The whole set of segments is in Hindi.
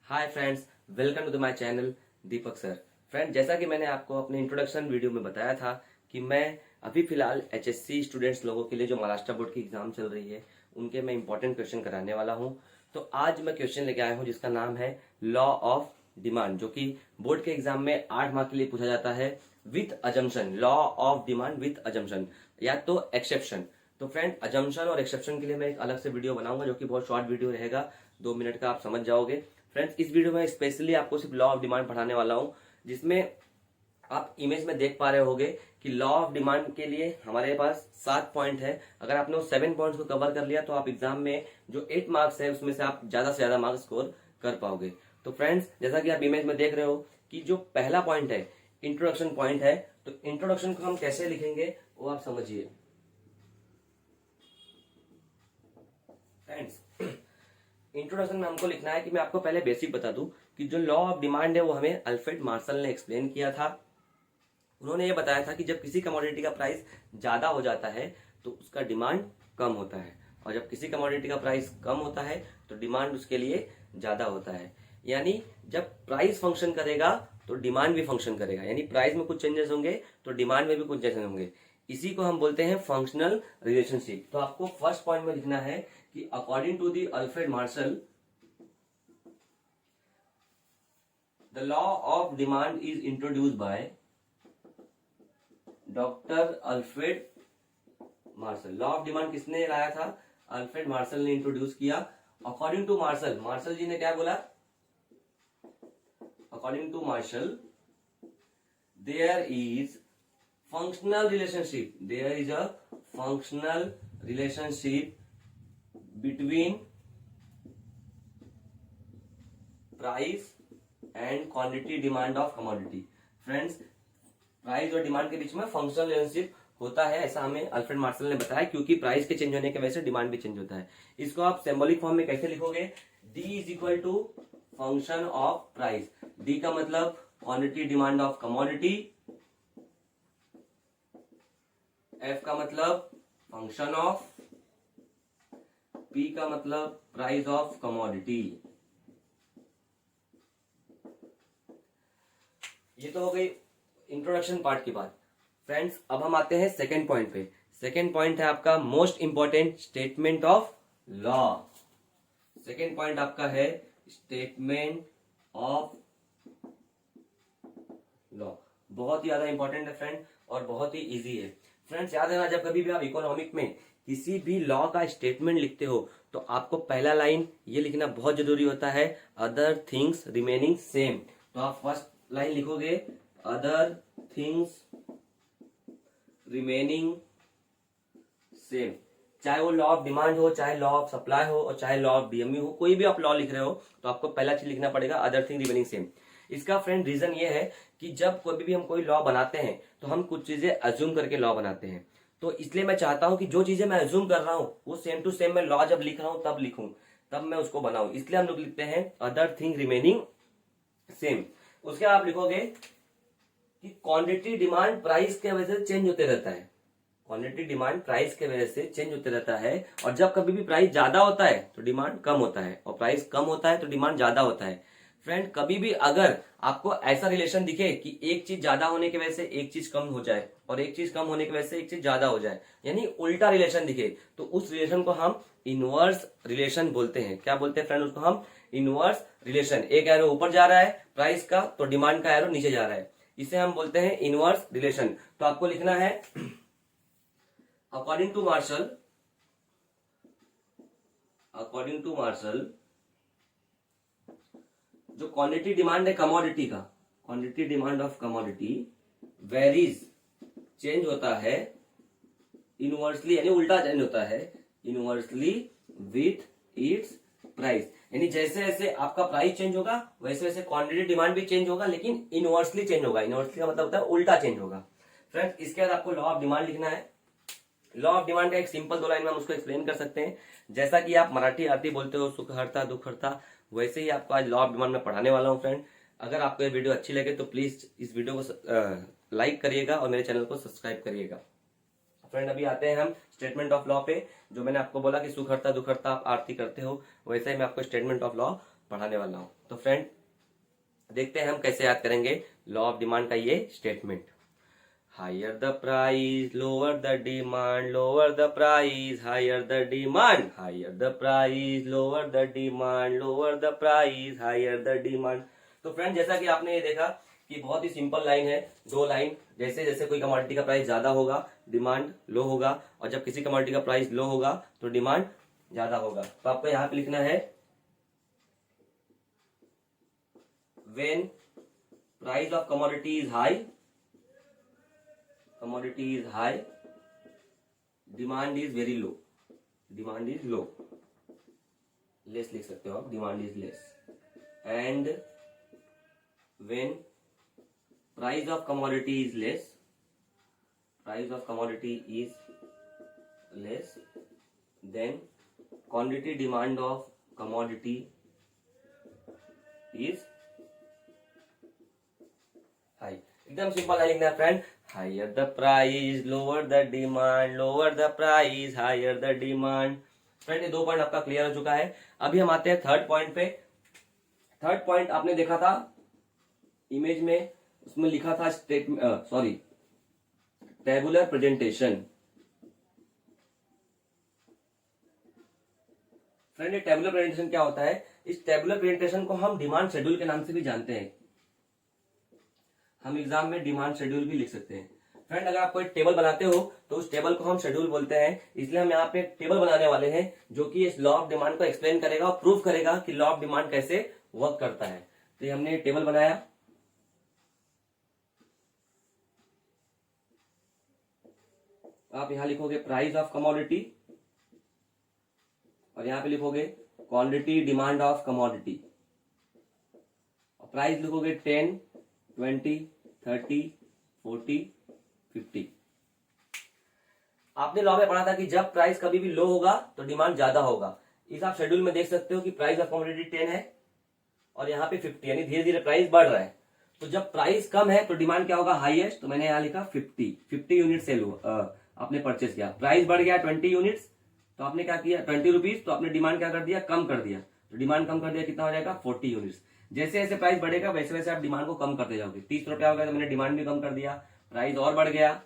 Hi friends, welcome to my channel Deepak sir. Friend, जैसा कि मैंने आपको अपने इंट्रोडक्शन वीडियो में बताया था कि मैं अभी फिलहाल एचएससी स्टूडेंट्स लोगों के लिए जो महाराष्ट्र बोर्ड की एग्जाम चल रही है उनके मैं इंपॉर्टेंट क्वेश्चन कराने वाला हूं। तो आज मैं क्वेश्चन लेके आया हूं जिसका नाम है लॉ ऑफ डिमांड, जो कि बोर्ड के एग्जाम में 8 मार्क के लिए पूछा जाता है with assumption. Law of demand with assumption या तो एक्सेप्शन। तो फ्रेंड, अजम्पशन और एक्सेप्शन के लिए मैं एक अलग से वीडियो बनाऊंगा जो कि बहुत शॉर्ट वीडियो रहेगा, 2 मिनट का, आप समझ जाओगे। फ्रेंड्स, इस वीडियो में स्पेशली आपको सिर्फ लॉ ऑफ डिमांड पढ़ाने वाला हूं, जिसमें आप इमेज में देख पा रहे होगे कि लॉ ऑफ डिमांड के लिए हमारे पास 7 पॉइंट है। अगर आपने वो 7 पॉइंट्स को कवर कर लिया तो आप एग्जाम में जो 8 मार्क्स है उसमें से आप ज्यादा से ज्यादा मार्क्स स्कोर कर पाओगे। तो फ्रेंड्स, जैसा कि आप इमेज में देख रहे हो कि जो पहला पॉइंट है इंट्रोडक्शन पॉइंट है, तो इंट्रोडक्शन को हम कैसे लिखेंगे वो आप समझिए। फ्रेंड्स, इंट्रोडक्शन में हमको लिखना है कि मैं आपको पहले बेसिक बता दूं कि जो लॉ ऑफ डिमांड है वो हमें अल्फ्रेड मार्शल ने एक्सप्लेन किया था। उन्होंने ये बताया था कि जब किसी कमोडिटी का प्राइस ज्यादा हो जाता है तो उसका डिमांड कम होता है, और जब किसी कमोडिटी का प्राइस कम होता है तो डिमांड उसके लिए ज्यादा होता है। यानी जब प्राइस फंक्शन करेगा तो डिमांड भी फंक्शन करेगा, यानी प्राइस में कुछ चेंजेस होंगे तो डिमांड में भी कुछ चेंजेस होंगे। इसी को हम बोलते हैं फंक्शनल रिलेशनशिप। तो आपको फर्स्ट पॉइंट में लिखना है कि according to the Alfred Marshall the law of demand is introduced by doctor Alfred Marshall. Law of demand किसने लाया था? अल्फ्रेड मार्शल ने इंट्रोड्यूस किया। According to Marshall, Marshall ji ने क्या बोला? According to Marshall there is functional relationship, there is a functional relationship between price and quantity demand of commodity। Friends, price और डिमांड के बीच में फंक्शनल रिलेशनशिप होता है, ऐसा हमें अल्फ्रेड मार्शल ने बताया, क्योंकि प्राइस के चेंज होने की वजह से डिमांड भी चेंज होता है। इसको आप सिंबॉलिक फॉर्म में कैसे लिखोगे? D is equal to function of price. D का मतलब quantity demand of commodity, F का मतलब फंक्शन ऑफ, P का मतलब प्राइस ऑफ कमोडिटी। ये तो हो गई इंट्रोडक्शन पार्ट की बात। फ्रेंड्स, अब हम आते हैं सेकेंड पॉइंट पे। सेकेंड पॉइंट है आपका most important, statement of law. Second point आपका है स्टेटमेंट ऑफ लॉ। बहुत ही ज्यादा इंपॉर्टेंट है फ्रेंड, और बहुत ही इजी है। फ्रेंड्स, याद है ना, जब कभी भी आप इकोनॉमिक में किसी भी लॉ का स्टेटमेंट लिखते हो तो आपको पहला लाइन ये लिखना बहुत जरूरी होता है, अदर थिंग्स रिमेनिंग सेम। तो आप फर्स्ट लाइन लिखोगे अदर थिंग्स रिमेनिंग सेम। चाहे वो लॉ ऑफ डिमांड हो, चाहे लॉ ऑफ सप्लाई हो, और चाहे लॉ ऑफ डीएमयू हो, कोई भी आप लॉ लिख रहे हो तो आपको पहला चीज लिखना पड़ेगा अदर थिंग रिमेनिंग सेम। इसका फ्रेंड रीजन ये है कि जब कोई भी हम कोई लॉ बनाते हैं तो हम कुछ चीजें अज्यूम करके लॉ बनाते हैं। तो इसलिए मैं चाहता हूं कि जो चीजें मैं अज्यूम कर रहा हूं वो सेम टू सेम मैं लॉ जब लिख रहा हूं तब लिखूं, तब मैं उसको बनाऊं। इसलिए हम लोग लिखते हैं अदर थिंग रिमेनिंग सेम। उसके बाद आप लिखोगे कि क्वांटिटी डिमांड प्राइस के वजह से चेंज होते रहता है। क्वांटिटी डिमांड प्राइस के वजह से चेंज होते रहता है, और जब कभी भी प्राइस ज्यादा होता है तो डिमांड कम होता है, और प्राइस कम होता है तो डिमांड ज्यादा होता है। फ्रेंड, कभी भी अगर आपको ऐसा रिलेशन दिखे कि एक चीज ज्यादा होने की वजह से एक चीज कम हो जाए, और एक चीज कम होने की वजह से एक चीज ज्यादा हो जाए, यानी उल्टा रिलेशन दिखे, तो उस रिलेशन को हम इनवर्स रिलेशन बोलते हैं। क्या बोलते हैं फ्रेंड? उसको हम इनवर्स रिलेशन। एक एरो ऊपर जा रहा है प्राइस का तो डिमांड का एरो नीचे जा रहा है, इसे हम बोलते हैं इनवर्स रिलेशन। तो आपको लिखना है according to Marshall, according to Marshall जो क्वांटिटी डिमांड है कमोडिटी का, quantity demand of commodity varies, change होता है इनवर्सली, यानी उल्टा चेंज होता है इनवर्सली विथ इट्स प्राइस। यानी जैसे जैसे आपका प्राइस चेंज होगा वैसे वैसे क्वांटिटी डिमांड भी चेंज होगा, लेकिन इनवर्सली चेंज होगा। इनवर्सली का मतलब होता है उल्टा चेंज होगा। फ्रेंड्स, इसके बाद आपको लॉ ऑफ डिमांड लिखना है। लॉ ऑफ डिमांड का एक सिंपल 2 लाइन में हम उसको एक्सप्लेन कर सकते हैं। जैसा कि आप मराठी आरती बोलते हो सुख हरता दुख हरता, वैसे ही आपको आज लॉ ऑफ डिमांड में पढ़ाने वाला हूं। फ्रेंड, अगर आपको ये वीडियो अच्छी लगे तो प्लीज इस वीडियो को लाइक करिएगा और मेरे चैनल को सब्सक्राइब करिएगा। फ्रेंड, अभी आते हैं हम स्टेटमेंट ऑफ लॉ पे। जो मैंने आपको बोला कि सुख हरता दुख हरता आप आरती करते हो, वैसे ही मैं आपको स्टेटमेंट ऑफ लॉ पढ़ाने वाला हूं। तो फ्रेंड देखते हैं हम कैसे याद करेंगे लॉ ऑफ डिमांड का ये statement. Higher the price lower the demand, lower the price higher the demand, higher the price lower the demand, lower the price higher the demand. तो फ्रेंड जैसा कि आपने ये देखा कि बहुत ही सिंपल लाइन है, दो लाइन। जैसे जैसे कोई कमोडिटी का प्राइस ज्यादा होगा डिमांड लो होगा, और जब किसी कमोडिटी का प्राइस लो होगा तो डिमांड ज्यादा होगा। तो आपको यहां पे लिखना है when price of commodity is high, commodity is high, demand is very low, demand is low, less लिख सकते हो आप, demand is less, and when price of commodity is less, price of commodity is less, then quantity demand of commodity is high. एकदम सिंपल है लिखना है friend, higher the price lower the demand, lower the price higher the demand. Friend ये 2 पॉइंट आपका क्लियर हो चुका है। अभी हम आते हैं थर्ड पॉइंट पे। थर्ड पॉइंट आपने देखा था इमेज में, उसमें लिखा था टेबुलर प्रेजेंटेशन। फ्रेंड ये टेबुलर प्रेजेंटेशन क्या होता है? इस टेबुलर प्रेजेंटेशन को हम डिमांड शेड्यूल के नाम से भी जानते हैं। हम एग्जाम में डिमांड शेड्यूल भी लिख सकते हैं। फ्रेंड अगर आप कोई टेबल बनाते हो तो उस टेबल को हम शेड्यूल बोलते हैं। इसलिए हम यहाँ पे एक टेबल बनाने वाले हैं जो कि इस लॉ ऑफ डिमांड को एक्सप्लेन करेगा और प्रूव करेगा कि लॉ ऑफ डिमांड कैसे वर्क करता है। तो ये हमने टेबल बनाया। आप यहां लिखोगे प्राइस ऑफ कमोडिटी और यहां पे लिखोगे quantity demand of commodity. Price लिखोगे 10, 20, 30, 40, 50। आपने लॉ में पढ़ा था कि जब प्राइस कभी भी लो होगा तो डिमांड ज्यादा होगा। इस आप शेड्यूल में देख सकते हो कि प्राइस ऑफ कमोडिटी 10 है और यहाँ पे 50, यानी धीरे धीरे प्राइस बढ़ रहा है। तो जब प्राइस कम है तो डिमांड क्या होगा? हाईएस्ट। तो मैंने यहाँ लिखा 50 यूनिट सेल हुआ, आपने परचेस किया। प्राइस बढ़ गया 20 यूनिट्स, तो आपने क्या किया? 20 रुपीज। तो आपने डिमांड क्या कर दिया? कम कर दिया। तो डिमांड कम कर दिया, कितना हो जाएगा? 40 यूनिट्स। जैसे जैसे प्राइस बढ़ेगा वैसे वैसे आप डिमांड को कम करते जाओगे। 30 रुपया हो गया तो मैंने डिमांड भी कम कर दिया। प्राइस और बढ़ गया,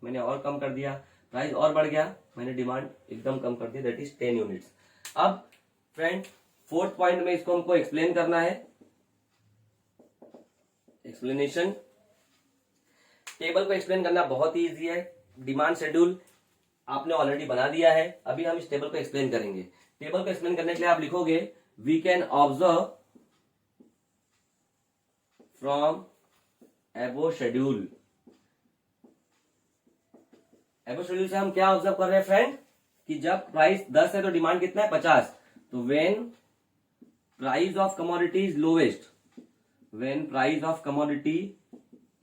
मैंने और कम कर दिया। प्राइस और बढ़ गया, मैंने डिमांड एकदम कम कर दिया, दैट इज 10 यूनिट्स। अब फ्रेंड फोर्थ पॉइंट में इसको हमको एक्सप्लेन करना है। एक्सप्लेनेशन, टेबल को एक्सप्लेन करना बहुत ही इजी है। डिमांड शेड्यूल आपने ऑलरेडी बना दिया है, अभी हम इस टेबल को एक्सप्लेन करेंगे। टेबल को एक्सप्लेन करने के लिए आप लिखोगे वी कैन ऑब्जर्व फ्रॉम एबो शेड्यूल। एबो शेड्यूल से हम क्या ऑब्जर्व कर रहे हैं फ्रेंड? कि जब प्राइस 10 है तो डिमांड कितना है? 50। तो when price of commodity is lowest, when price of commodity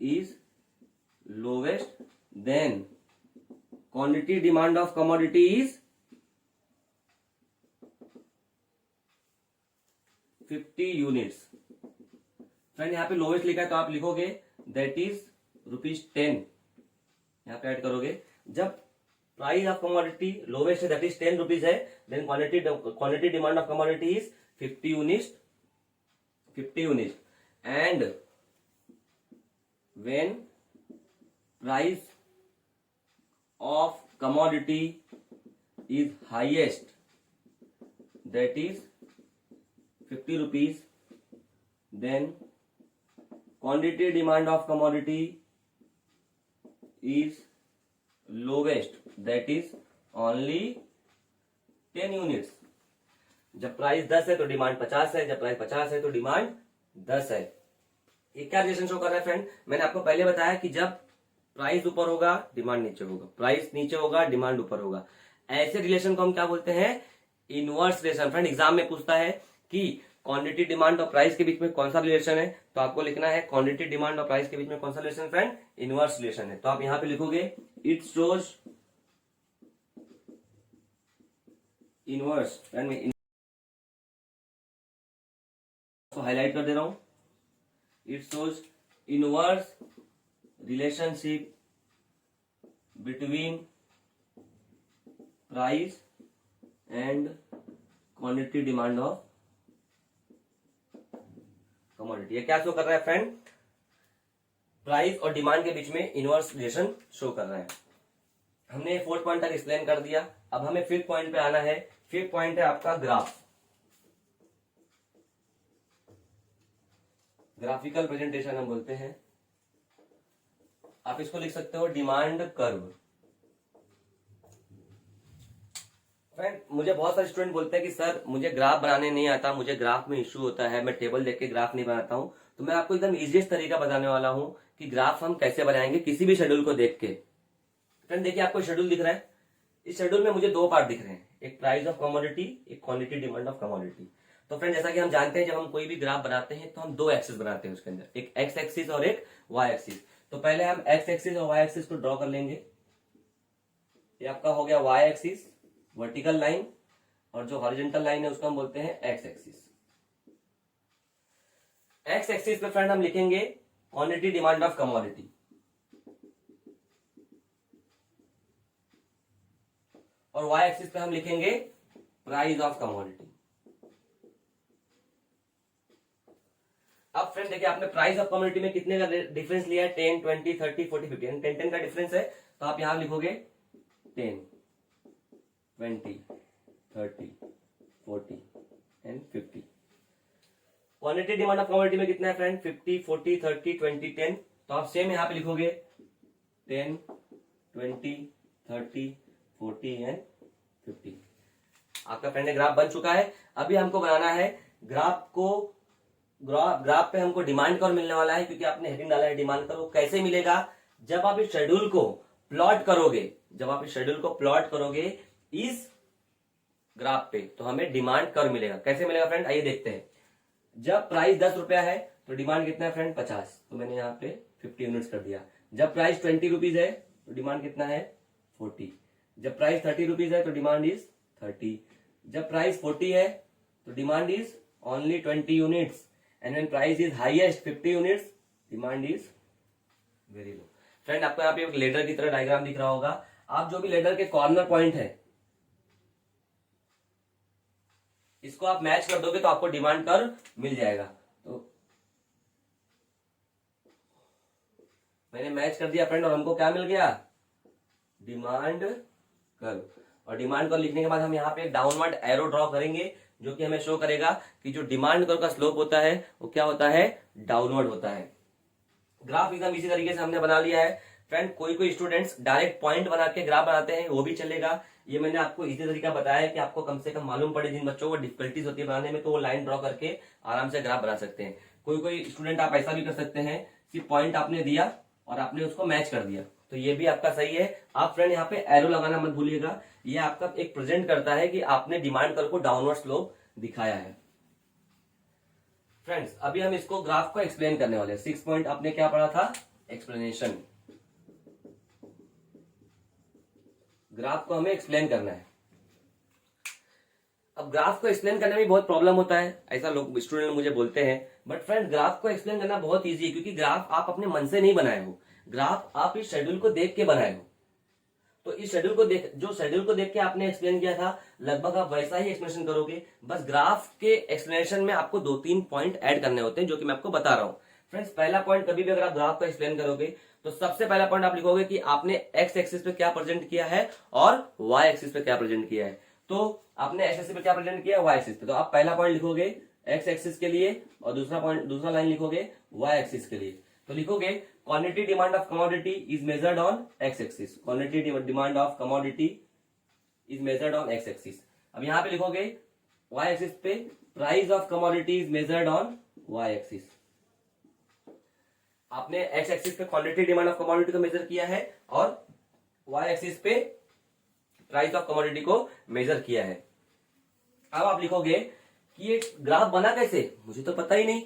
is lowest, then quantity demand of commodity is 50 units. Friend यहाँ पे लोवेस्ट लिखा है तो आप लिखोगे दैट इज ₹10। यहाँ पे ऐड करोगे जब प्राइस ऑफ कमोडिटी लोवेस्ट है दैट इज 10 रुपीज है, then quantity demand of commodity is 50 units, 50 units. And when price of commodity is highest that is 50 rupees, then quantity demand of commodity is lowest, that is only 10 units। जब प्राइस 10 है तो डिमांड 50 है, जब प्राइस 50 है तो डिमांड 10 है। ये क्या रिलेशन शो कर रहा है फ्रेंड? मैंने आपको पहले बताया कि जब प्राइस ऊपर होगा डिमांड नीचे होगा, प्राइस नीचे होगा डिमांड ऊपर होगा। ऐसे रिलेशन को हम क्या बोलते हैं? Inverse relation. फ्रेंड एग्जाम में पूछता है कि क्वांटिटी डिमांड और प्राइस के बीच में कौन सा रिलेशन है, तो आपको लिखना है क्वांटिटी डिमांड और प्राइस के बीच में कौन सा रिलेशन फ्रेंड? इनवर्स रिलेशन है। तो आप यहां पे लिखोगे इट शोज इनवर्स। फ्रेंड मैं हाईलाइट कर दे रहा हूं, it shows inverse relationship between price and quantity demand of commodity. ये क्या शो कर रहा है फ्रेंड? प्राइस और डिमांड के बीच में इनवर्स रिलेशन शो कर रहा है। हमने 4th पॉइंट तक एक्सप्लेन कर दिया। अब हमें 5th पॉइंट पे आना है। 5th पॉइंट है आपका ग्राफ, ग्राफिकल प्रेजेंटेशन हम बोलते हैं। आप इसको लिख सकते हो डिमांड कर्व। फ्रेंड मुझे बहुत सारे स्टूडेंट बोलते हैं कि सर मुझे ग्राफ बनाने नहीं आता, मुझे ग्राफ में इश्यू होता है, मैं टेबल देख के ग्राफ नहीं बनाता हूं। तो मैं आपको एकदम इजीएस्ट तरीका बताने वाला हूं कि ग्राफ हम कैसे बनाएंगे किसी भी शेड्यूल को देख के। फ्रेंड देखिए आपको शेड्यूल दिख रहा है। इस शेड्यूल में मुझे 2 पार्ट दिख रहे हैं, एक प्राइस ऑफ कमोडिटी, एक क्वांटिटी डिमांड ऑफ कमोडिटी। तो फ्रेंड जैसा कि हम जानते हैं जब हम कोई भी ग्राफ बनाते हैं तो हम 2 एक्सिस बनाते हैं उसके अंदर, एक एक्स एक्सिस और एक वाई एक्सिस। तो पहले हम एक्स एक्सिस और वाई एक्सिस को ड्रॉ कर लेंगे। ये आपका हो गया वाई एक्सिस, वर्टिकल लाइन, और जो हॉरिजॉन्टल लाइन है उसको हम बोलते हैं एक्स एक्सिस। एक्स एक्सिस पे फ्रेंड हम लिखेंगे क्वांटिटी डिमांड ऑफ कमोडिटी, और वाई एक्सिस पे हम लिखेंगे प्राइस ऑफ कमोडिटी। अब फ्रेंड देखिए आपने प्राइस ऑफ कमोडिटी में कितने का डिफरेंस लिया है? 10, 20, 30, 40, 50, 10 का डिफरेंस है। तो आप यहां लिखोगे 10, 20, 30, 40 and 50। Quantity demand of commodity में कितना है फ्रेंड? 50, 40, 30, 20, 10। तो आप सेम यहां पे लिखोगे 10, 20, 30, 40 एंड 50। आपका फ्रेंड ग्राफ बन चुका है। अभी हमको बनाना है ग्राफ को। ग्राफ पे हमको डिमांड कर्व मिलने वाला है, क्योंकि आपने हेडिंग डाला है डिमांड कर्व। कैसे मिलेगा? जब आप इस शेड्यूल को प्लॉट करोगे, जब आप इस शेड्यूल को प्लॉट करोगे इस ग्राफ पे, तो हमें डिमांड कर्व मिलेगा। कैसे मिलेगा फ्रेंड? आइए देखते हैं। जब प्राइस 10 रुपया है तो डिमांड कितना है फ्रेंड? 50। तो मैंने यहाँ पे 50 यूनिट्स कर दिया। जब प्राइस 20 रुपीज है तो डिमांड कितना है? 40। जब प्राइस 30 रुपीज है तो डिमांड इज 30। जब प्राइस 40 है तो demand is only 20 units, and when price is highest 50 units, demand is very low. Friend आपको यहाँ पे एक लेडर की तरह डायग्राम दिख रहा होगा। आप जो भी लेडर के कॉर्नर पॉइंट है इसको आप मैच कर दोगे तो आपको डिमांड कर्व मिल जाएगा। तो मैंने मैच कर दिया फ्रेंड, और हमको क्या मिल गया? Demand curve. और डिमांड कर्व लिखने के बाद हम यहाँ पे डाउनवर्ड एरो ड्रॉ करेंगे, जो कि हमें शो करेगा कि जो डिमांड कर्व का स्लोप होता है वो क्या होता है? डाउनवर्ड होता है। ग्राफ एकदम इसी तरीके से हमने बना लिया है। फ्रेंड कोई स्टूडेंट्स डायरेक्ट पॉइंट बना के ग्राफ बनाते हैं, वो भी चलेगा। ये मैंने आपको इसी तरीका बताया है कि आपको कम से कम मालूम पड़े। जिन बच्चों को डिफिकल्टीज होती है बनाने में, तो वो लाइन ड्रॉ करके आराम से ग्राफ बना सकते हैं। कोई स्टूडेंट आप ऐसा भी कर सकते हैं कि पॉइंट आपने दिया और आपने उसको मैच कर दिया, तो ये भी आपका सही है। आप फ्रेंड यहाँ पे एरो लगाना मत भूलिएगा। ये आपका एक प्रेजेंट करता है कि आपने डिमांड कर्व को डाउनवर्ड स्लोप दिखाया है। फ्रेंड्स अभी हम इसको ग्राफ को एक्सप्लेन करने वाले हैं। 6 पॉइंट आपने क्या पढ़ा था? एक्सप्लेनेशन। ग्राफ को हमें एक्सप्लेन करना है। अब ग्राफ को एक्सप्लेन करने में बहुत प्रॉब्लम होता है, ऐसा लोग स्टूडेंट मुझे बोलते हैं। बट फ्रेंड ग्राफ को एक्सप्लेन करना बहुत इजी है, क्योंकि ग्राफ आप अपने मन से नहीं बनाए हो, ग्राफ आप इस शेड्यूल को देख के बनाए हो। तो इस शेड्यूल को देख के आपने एक्सप्लेन किया था, लगभग आप वैसा ही एक्सप्लेनेशन करोगे। बस ग्राफ के एक्सप्लेनेशन में आपको 2-3 पॉइंट ऐड करने होते हैं, जो कि मैं आपको बता रहा हूं। फ्रेंड्स पहला पॉइंट, कभी भी अगर आप ग्राफ को एक्सप्लेन करोगे तो सबसे पहला पॉइंट आप लिखोगे कि आपने एक्स एक्सिस पे क्या प्रेजेंट किया है और वाई एक्सिस पे क्या प्रेजेंट किया है। तो आपने एक्स एक्सिस पे क्या प्रेजेंट किया है? वाई एक्सिस पे। तो आप पहला पॉइंट लिखोगे एक्स एक्सिस के लिए, और दूसरा लाइन लिखोगे वाई एक्सिस के लिए। तो लिखोगे quantity demand of commodity is measured on X axis. Quantity demand of commodity is measured on X axis. अब यहां पे लिखोगे वाई एक्सिस पे price of commodity is measured on Y axis. आपने एक्स एक्सिस पे क्वांटिटी डिमांड ऑफ कमोडिटी को मेजर किया है, और वाई एक्सिस पे प्राइस ऑफ कमोडिटी को मेजर किया है। अब आप लिखोगे कि ये ग्राफ बना कैसे? मुझे तो पता ही नहीं।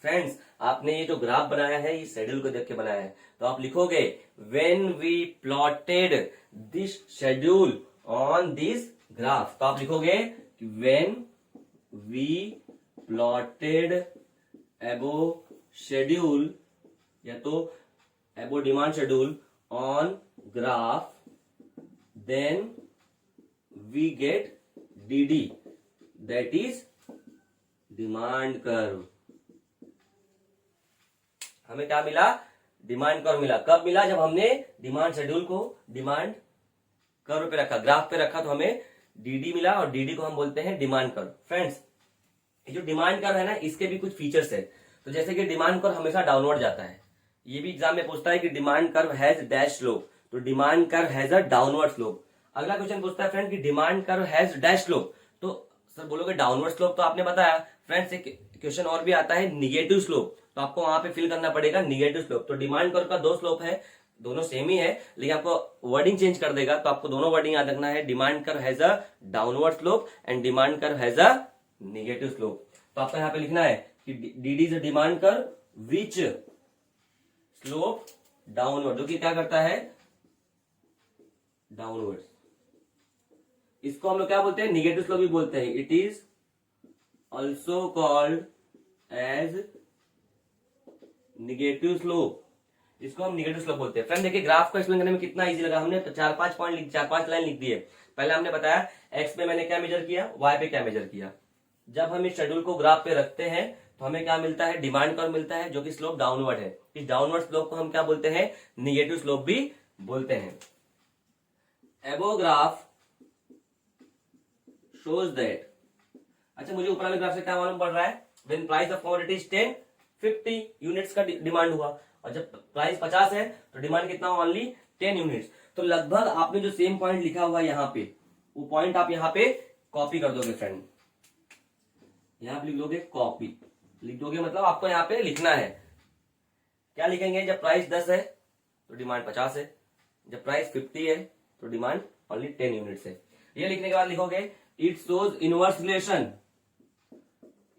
फ्रेंड्स आपने ये जो ग्राफ बनाया है, ये शेड्यूल को देख के बनाया है। तो आप लिखोगे when we plotted this schedule on this graph. तो आप लिखोगे when we plotted above schedule, या तो above demand schedule on graph, then we get DD, that is demand curve। हमें क्या मिला, डिमांड कर्व मिला। कब मिला, जब हमने डिमांड शेड्यूल को डिमांड कर्व पे रखा, ग्राफ पे रखा, तो हमें डीडी मिला और डीडी को हम बोलते हैं डिमांड कर्व। फ्रेंड्स ये जो डिमांड कर्व है ना, इसके भी कुछ फीचर्स है। तो जैसे कि डिमांड कर्व हमेशा डाउनवर्ड जाता है, ये भी एग्जाम में पूछता है कि demand curve has dash slope, तो demand curve has a downward slope. अगला क्वेश्चन पूछता है फ्रेंड कि demand curve has dash slope, तो सर बोलोगे डाउनवर्ड स्लोप तो आपने बताया। फ्रेंड्स एक क्वेश्चन और भी आता है निगेटिव स्लोप, तो आपको वहां पे फिल करना पड़ेगा निगेटिव स्लोप। तो डिमांड कर्व का दो स्लोप है, दोनों सेम ही है, लेकिन आपको वर्डिंग चेंज कर देगा, तो आपको दोनों वर्डिंग याद रखना है। Demand curve has a downward slope and demand curve has a negative slope. तो आपको यहाँ पे लिखना है कि DD is a demand curve which slope downward, जो कि क्या करता है, डाउनवर्ड। इसको हम लोग क्या बोलते हैं, निगेटिव स्लोप भी बोलते हैं। It is also called as negative slope, इसको हम निगेटिव स्लोप बोलते हैं। फ्रेंड देखिए ग्राफ को एक्सप्लेन करने में कितना इजी लगा, हमने 4-5 पॉइंट 4-5 लाइन लिख दी है। पहले हमने बताया एक्स पे मैंने क्या मेजर किया, वाई पे क्या मेजर किया। जब हम इस शेड्यूल को ग्राफ पे रखते हैं तो हमें क्या मिलता है, डिमांड कर्व मिलता है, जो कि स्लोप डाउनवर्ड है। इस डाउनवर्ड स्लोप को हम क्या बोलते हैं, निगेटिव स्लोप भी बोलते हैं। एबो ग्राफ शोज दैट, अच्छा मुझे ऊपर वाले ग्राफ से क्या मालूम पड़ रहा है, when price of commodity is 10, 50 units का डिमांड हुआ, और जब प्राइस 50 है तो डिमांड कितना हुआ, ओनली 10 यूनिट्स। तो लगभग आपने जो सेम पॉइंट लिखा हुआ यहाँ पे, वो पॉइंट आप यहाँ पे कॉपी कर दोगे फ्रेंड, यहाँ पे लिख दोगे, कॉपी लिख दोगे, मतलब आपको यहाँ पे लिखना है। क्या लिखेंगे, जब प्राइस 10 है तो डिमांड 50 है, जब प्राइस 50 है तो डिमांड ओनली 10 यूनिट्स है। ये लिखने के बाद लिखोगे it shows inverse relation,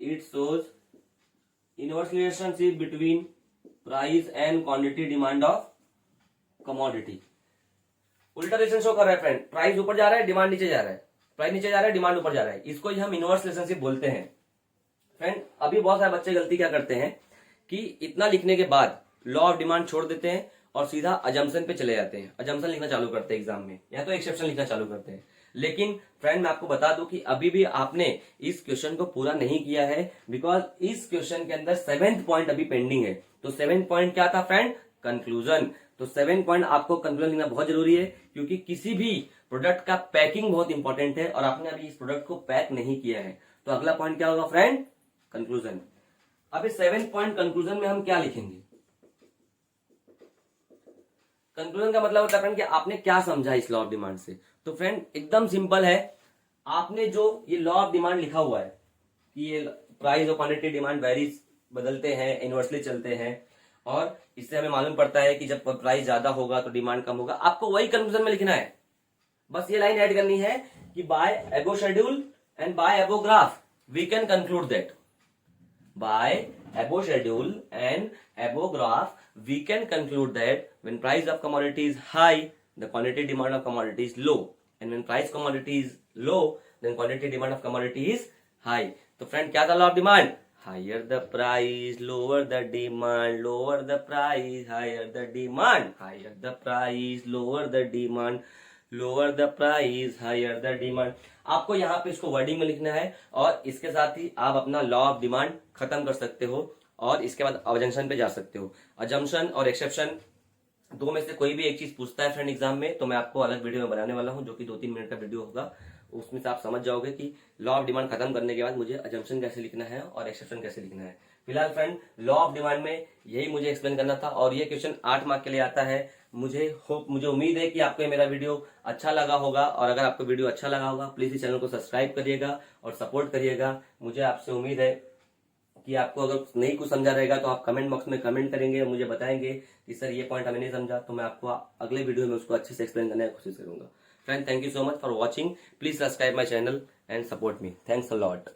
it shows inverse relationship between price and quantity demand of commodity. उल्टा रिलेशन शो कर रहा है फ्रेंड, प्राइस ऊपर जा रहा है, डिमांड नीचे जा रहा है, प्राइस नीचे जा रहा है, डिमांड ऊपर जा रहा है, इसको ही हम इनवर्स रिलेशनशिप बोलते हैं। फ्रेंड अभी बहुत सारे बच्चे गलती क्या करते हैं कि इतना लिखने के बाद लॉ ऑफ डिमांड छोड़ देते हैं और सीधा अजम्पशन पे चले जाते हैं, अजम्पशन लिखना चालू करते हैं एग्जाम में, या तो एक्सेप्शन लिखना चालू करते हैं। लेकिन फ्रेंड मैं आपको बता दूं कि अभी भी आपने इस क्वेश्चन को पूरा नहीं किया है, बिकॉज इस क्वेश्चन के अंदर 7th पॉइंट अभी पेंडिंग है। तो 7th पॉइंट क्या था फ्रेंड, कंक्लूजन। तो 7th पॉइंट आपको कंक्लूजन लिखना बहुत जरूरी है, क्योंकि किसी भी प्रोडक्ट का पैकिंग बहुत इंपॉर्टेंट है और आपने अभी इस प्रोडक्ट को पैक नहीं किया है। तो अगला पॉइंट क्या होगा फ्रेंड, कंक्लूजन। अब इस 7th पॉइंट कंक्लूजन में हम क्या लिखेंगे, कंक्लूजन का मतलब होता है फ्रेंड कि आपने क्या समझा इस लॉ ऑफ डिमांड से। तो फ्रेंड एकदम सिंपल है, आपने जो ये लॉ ऑफ डिमांड लिखा हुआ है कि ये प्राइस और क्वांटिटी डिमांड वेरीज, बदलते हैं, इनवर्सली चलते हैं, और इससे हमें मालूम पड़ता है कि जब प्राइस ज्यादा होगा तो डिमांड कम होगा, आपको वही कंक्लूजन में लिखना है। बस ये लाइन ऐड करनी है कि by above schedule and by above graph we can conclude that, by above schedule and above graph we can conclude that when price of commodity is high the quantity demand of commodity is low, and when price commodity is low then quantity demand of commodity is high. तो फ्रेंड क्या था law of demand, higher the price lower the demand, lower the price higher the demand, higher the price lower the demand, lower the price higher the demand। आपको यहाँ पे इसको वर्डिंग में लिखना है और इसके साथ ही आप अपना लॉ ऑफ डिमांड खत्म कर सकते हो और इसके बाद अजम्पशन पे जा सकते हो। अजम्पशन और एक्सेप्शन दो में से कोई भी एक चीज पूछता है फ्रेंड एग्जाम में, तो मैं आपको अलग वीडियो में बनाने वाला हूँ, जो कि 2-3 मिनट का वीडियो होगा। उसमें से आप समझ जाओगे कि लॉ ऑफ डिमांड खत्म करने के बाद मुझे अजम्पशन कैसे लिखना है और एक्सेप्शन कैसे लिखना है। फिलहाल फ्रेंड लॉ ऑफ डिमांड में यही मुझे एक्सप्लेन करना था और ये क्वेश्चन 8 मार्क के लिए आता है। मुझे उम्मीद है कि आपको ये मेरा वीडियो अच्छा लगा होगा, और अगर आपको वीडियो अच्छा लगा होगा प्लीज इस चैनल को सब्सक्राइब करिएगा और सपोर्ट करिएगा। मुझे आपसे उम्मीद है कि आपको अगर नहीं कुछ समझा रहेगा तो आप कमेंट बॉक्स में कमेंट करेंगे, मुझे बताएंगे कि सर ये पॉइंट हमें नहीं समझा, तो मैं आपको अगले वीडियो में उसको अच्छे से एक्सप्लेन करने की कोशिश करूंगा। Friend thank you so much for watching, please subscribe my channel and support me, thanks a lot.